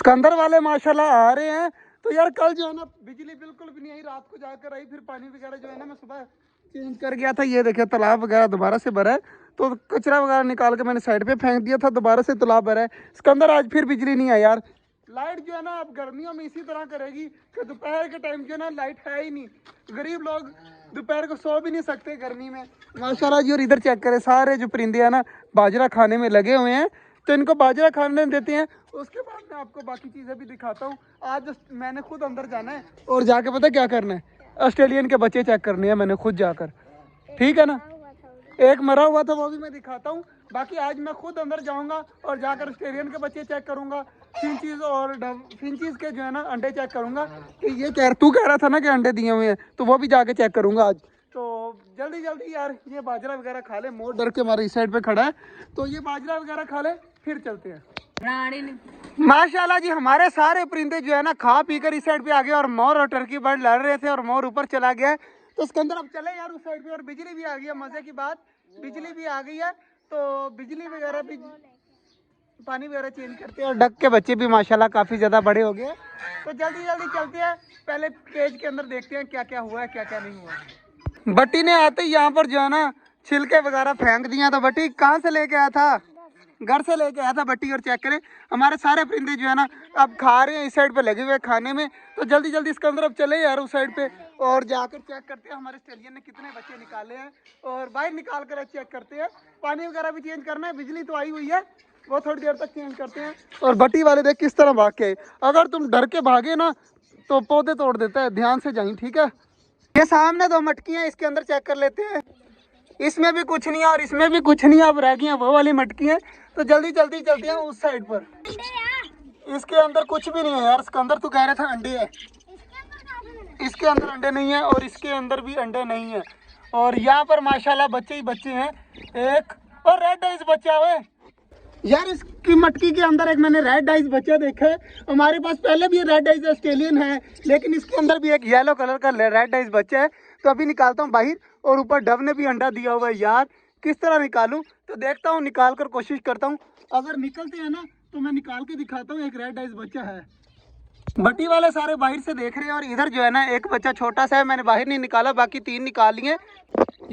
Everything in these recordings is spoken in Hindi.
सिकंदर वाले माशाल्लाह आ रहे हैं। तो यार कल जो है ना बिजली बिल्कुल भी नहीं आई, रात को जाकर आई, फिर पानी वगैरह जो है ना मैं सुबह चेंज कर गया था। ये देखिए तालाब वगैरह दोबारा से भरा है, तो कचरा वगैरह निकाल के मैंने साइड पे फेंक दिया था, दोबारा से तालाब भरा है। सिकंदर आज फिर बिजली नहीं आई यार। लाइट जो है ना अब गर्मियों में इसी तरह करेगी कि दोपहर के टाइम जो है ना लाइट है ही नहीं। गरीब लोग दोपहर को सो भी नहीं सकते गर्मी में माशाल्लाह जी। और इधर चेक करें सारे जो परिंदे हैं ना बाजरा खाने में लगे हुए हैं, तो इनको बाजरा खाने देते हैं। उसके बाद मैं आपको बाकी चीज़ें भी दिखाता हूँ। आज मैंने खुद अंदर जाना है और जाके पता क्या करना है, ऑस्ट्रेलियन के बच्चे चेक करने हैं मैंने खुद जाकर, ठीक है ना। एक मरा हुआ था वो भी मैं दिखाता हूँ। बाकी आज मैं खुद अंदर जाऊंगा और जाकर ऑस्ट्रेलियन के बच्चे चेक करूंगा, फिंचीज और फिंचीज के जो है ना अंडे चेक करूंगा कि ये तू कह रहा था ना कि अंडे दिए हुए हैं, तो वो भी जाके चेक करूंगा आज। तो जल्दी जल्दी यार ये बाजरा वगैरह खा ले, मोर डर के हमारे इस साइड पे खड़ा है, तो ये बाजरा वगैरह खा ले फिर चलते हैं। माशाल्लाह जी हमारे सारे परिंदे जो है ना खा पी कर इस साइड पे आ गए और मोर और टर्की बर्ड लड़ रहे थे और मोर ऊपर चला गया। तो उसके अंदर अब चले यार उस साइड पे, और बिजली भी आ गई है। मजे की बात बिजली भी आ गई है, तो बिजली वगैरह भी पानी वगैरह चेंज करते हैं। और डक के बच्चे भी माशाल्लाह काफ़ी ज़्यादा बड़े हो गए। तो जल्दी जल्दी चलते हैं, पहले केज के अंदर देखते हैं क्या क्या हुआ है क्या क्या नहीं हुआ। बट्टी ने आते ही यहाँ पर जो है ना छिलके वगैरह फेंक दिया। तो बट्टी कहाँ से लेके आया था? घर से लेके आया था बट्टी। और चेक करें हमारे सारे परिंदे जो है ना अब खा रहे हैं, इस साइड पे लगे हुए खाने में। तो जल्दी जल्दी इसके अंदर अब चले यार उस साइड पे और जाकर चेक करते हैं हमारे ऑस्ट्रेलियन ने कितने बच्चे निकाले हैं, और बाहर निकाल कर चेक करते हैं। पानी वगैरह भी चेंज करना है, बिजली तो आई हुई है, वो थोड़ी देर तक चेंज करते हैं। और बट्टी वाले देख किस तरह भाग के आए। अगर तुम डर के भागे ना तो पौधे तोड़ देता है, ध्यान से जाएं, ठीक है। ये सामने 2 मटकियाँ, इसके अंदर चेक कर लेते हैं। इसमें भी कुछ नहीं है और इसमें भी कुछ नहीं है, अब रह गई हैं वो वाली मटकी है। तो जल्दी जल्दी चलते हैं उस साइड पर। इसके अंदर कुछ भी नहीं है यार। इसके अंदर तू कह रहा था अंडे है, इसके अंदर अंडे नहीं है और इसके अंदर भी अंडे नहीं है। और यहाँ पर माशाल्लाह बच्चे ही बच्चे हैं। एक और रेड डाइस बच्चा है यार इसकी मटकी के अंदर। एक मैंने रेड डाइस बच्चा देखा है, हमारे पास पहले भी रेड डाइस ऑस्ट्रेलियन है, लेकिन इसके अंदर भी एक येलो कलर का रेड डाइस बच्चा है। तो अभी निकालता हूँ बाहर। और ऊपर डव ने भी अंडा दिया हुआ है यार, किस तरह निकालूं? तो देखता हूँ, निकाल कर कोशिश करता हूँ। अगर निकलते हैं ना तो मैं निकाल के दिखाता हूँ। एक रेड डाइस बच्चा है। बट्टी वाले सारे बाहर से देख रहे हैं और इधर जो है ना एक बच्चा छोटा सा है, मैंने बाहर नहीं निकाला, बाकी 3 निकाल लिए।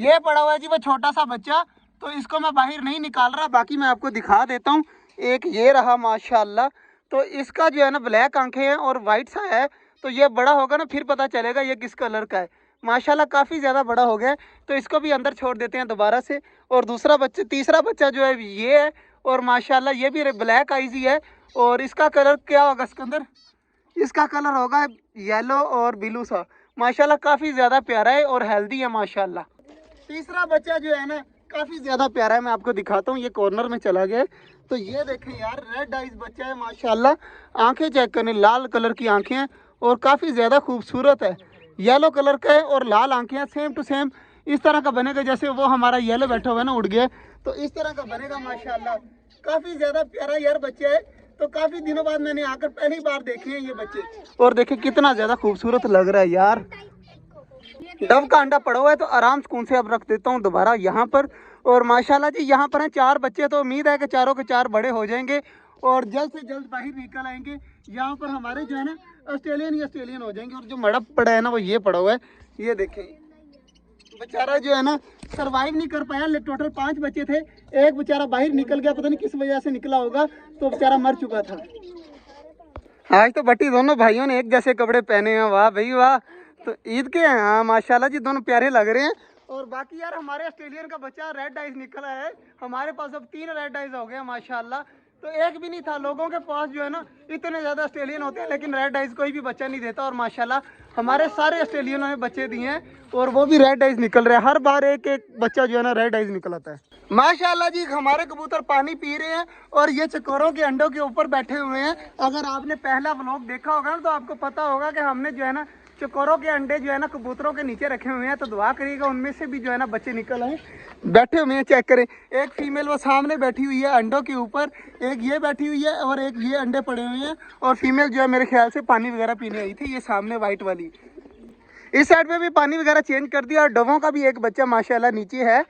ये पड़ा हुआ है जी वो छोटा सा बच्चा, तो इसको मैं बाहर नहीं निकाल रहा। बाकी मैं आपको दिखा देता हूँ। एक ये रहा माशाल्लाह, तो इसका जो है ना ब्लैक आंखें हैं और वाइट सा है। तो ये बड़ा होगा ना फिर पता चलेगा ये किस कलर का है। माशाल्लाह काफ़ी ज़्यादा बड़ा हो गया है, तो इसको भी अंदर छोड़ देते हैं दोबारा से। और दूसरा बच्चा, तीसरा बच्चा जो है ये है, और माशाल्लाह ये भी ब्लैक आइज ही है। और इसका कलर क्या होगा इसके अंदर? इसका कलर होगा येलो और ब्लू सा। माशाल्लाह काफ़ी ज़्यादा प्यारा है और हेल्दी है माशाल्लाह। तीसरा बच्चा जो है ना काफ़ी ज़्यादा प्यारा है, मैं आपको दिखाता हूँ। ये कॉर्नर में चला गया। तो ये देखें यार रेड आइज बच्चा है माशाल्लाह। आंखें चेक करें, लाल कलर की आंखें हैं और काफ़ी ज़्यादा खूबसूरत है। येलो कलर का है और लाल आंखें हैं, सेम टू सेम इस तरह का बनेगा जैसे वो हमारा येलो बैठा हुआ है ना, उड़ गया। तो इस तरह का बनेगा माशाल्लाह। काफ़ी ज़्यादा प्यारा यार बच्चा है। तो काफ़ी दिनों बाद मैंने आकर पहली बार देखे हैं ये बच्चे, और देखे कितना ज़्यादा खूबसूरत लग रहा है यार। डव का अंडा पड़ा हुआ है, तो आराम सुकून से अब रख देता हूँ दोबारा यहाँ पर। और माशाल्लाह जी यहाँ पर हैं 4 बच्चे, तो उम्मीद है कि चारों के 4 बड़े हो जाएंगे और जल्द से जल्द बाहर निकल आएंगे। यहाँ पर हमारे जो है ना ऑस्ट्रेलियन हो जाएंगे। और जो मड़प पड़ा है ना वो ये पड़ा हुआ है, ये देखें बेचारा जो है ना सरवाइव नहीं कर पाया। टोटल 5 बच्चे थे, एक बेचारा बाहर निकल गया, पता नहीं किस वजह से निकला होगा, तो बेचारा मर चुका था। आज तो बट्टी दोनों भाइयों ने एक जैसे कपड़े पहने हैं, वाह भाई वाह। तो ईद के हैं हाँ माशाल्लाह जी, दोनों प्यारे लग रहे हैं। और बाकी यार हमारे ऑस्ट्रेलियन का बच्चा रेड आइज निकला है। हमारे पास अब 3 रेड आइज हो गए माशाल्लाह। तो एक भी नहीं था। लोगों के पास जो है ना इतने ज़्यादा ऑस्ट्रेलियन होते हैं, लेकिन रेड आइज कोई भी बच्चा नहीं देता। और माशाल्लाह हमारे सारे ऑस्ट्रेलियनों ने बच्चे दिए हैं और वो भी रेड आइज निकल रहे हैं। हर बार एक एक बच्चा जो है ना रेड आइज निकल आता है माशाल्लाह जी। हमारे कबूतर पानी पी रहे हैं और ये चकोरों के अंडों के ऊपर बैठे हुए हैं। अगर आपने पहला व्लॉग देखा होगा ना तो आपको पता होगा कि हमने जो है ना चकोरों के अंडे जो है ना कबूतरों के नीचे रखे हुए हैं। तो दुआ करिएगा उनमें से भी जो है ना बच्चे निकल आए। बैठे हुए हैं, चेक करें। एक फीमेल वो सामने बैठी हुई है अंडों के ऊपर, एक ये बैठी हुई है और एक ये अंडे पड़े हुए हैं। और फीमेल जो है मेरे ख्याल से पानी वगैरह पीने आई थी। ये सामने वाइट वाली, इस साइड पे भी पानी वगैरह चेंज कर दिया। और डवों का भी एक बच्चा माशाल्लाह नीचे है।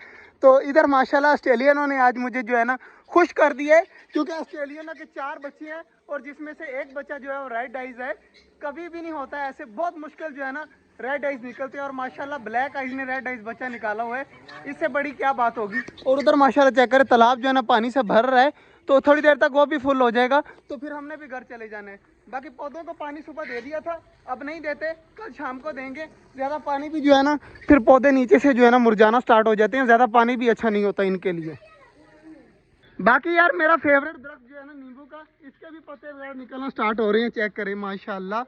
तो इधर माशाल्लाह ऑस्ट्रेलियनों ने आज मुझे जो है ना खुश कर दिया है, क्योंकि ऑस्ट्रेलियनों के 4 बच्चे हैं और जिसमें से एक बच्चा जो है वो रेड आइज है। कभी भी नहीं होता है ऐसे, बहुत मुश्किल जो है ना रेड आइज निकलते हैं, और माशाल्लाह ब्लैक आइज ने रेड आइज बच्चा निकाला हुआ है, इससे बड़ी क्या बात होगी। और उधर माशाल्लाह चेक करें, तालाब जो है ना पानी से भर रहा है, तो थोड़ी देर तक वो भी फुल हो जाएगा, तो फिर हमने भी घर चले जाना है। बाकी पौधों को पानी सुबह दे दिया था, अब नहीं देते, कल शाम को देंगे। ज़्यादा पानी भी जो है ना फिर पौधे नीचे से जो है ना मुरझाना स्टार्ट हो जाते हैं, ज़्यादा पानी भी अच्छा नहीं होता इनके लिए। बाकी यार मेरा फेवरेट दरख्त जो है ना नींबू का, इसके भी पत्ते वगैरह निकलना स्टार्ट हो रहे हैं, चेक करें माशाल्लाह।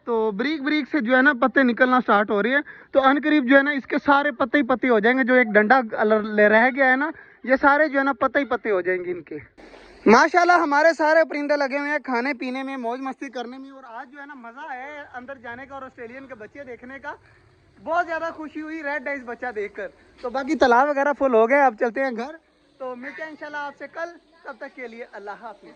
तो ब्रीक ब्रीक से जो है ना पत्ते निकलना स्टार्ट हो रही है, तो अनकरीब जो है ना इसके सारे पत्ते ही पत्ते हो जाएंगे। जो एक डंडा रह गया है ना, ये सारे जो है ना पत्ते ही पत्ते हो जाएंगे इनके। माशाल्लाह हमारे सारे परिंदे लगे हुए हैं खाने पीने में, मौज मस्ती करने में, और आज जो है ना मज़ा है अंदर जाने का और ऑस्ट्रेलियन के बच्चे देखने का। बहुत ज़्यादा खुशी हुई रेड आइज बच्चा देखकर। तो बाकी तालाब वगैरह फुल हो गए, अब चलते हैं घर। तो मिलते हैं इंशाल्लाह आपसे कल, तब तक के लिए अल्लाह हाफिज़।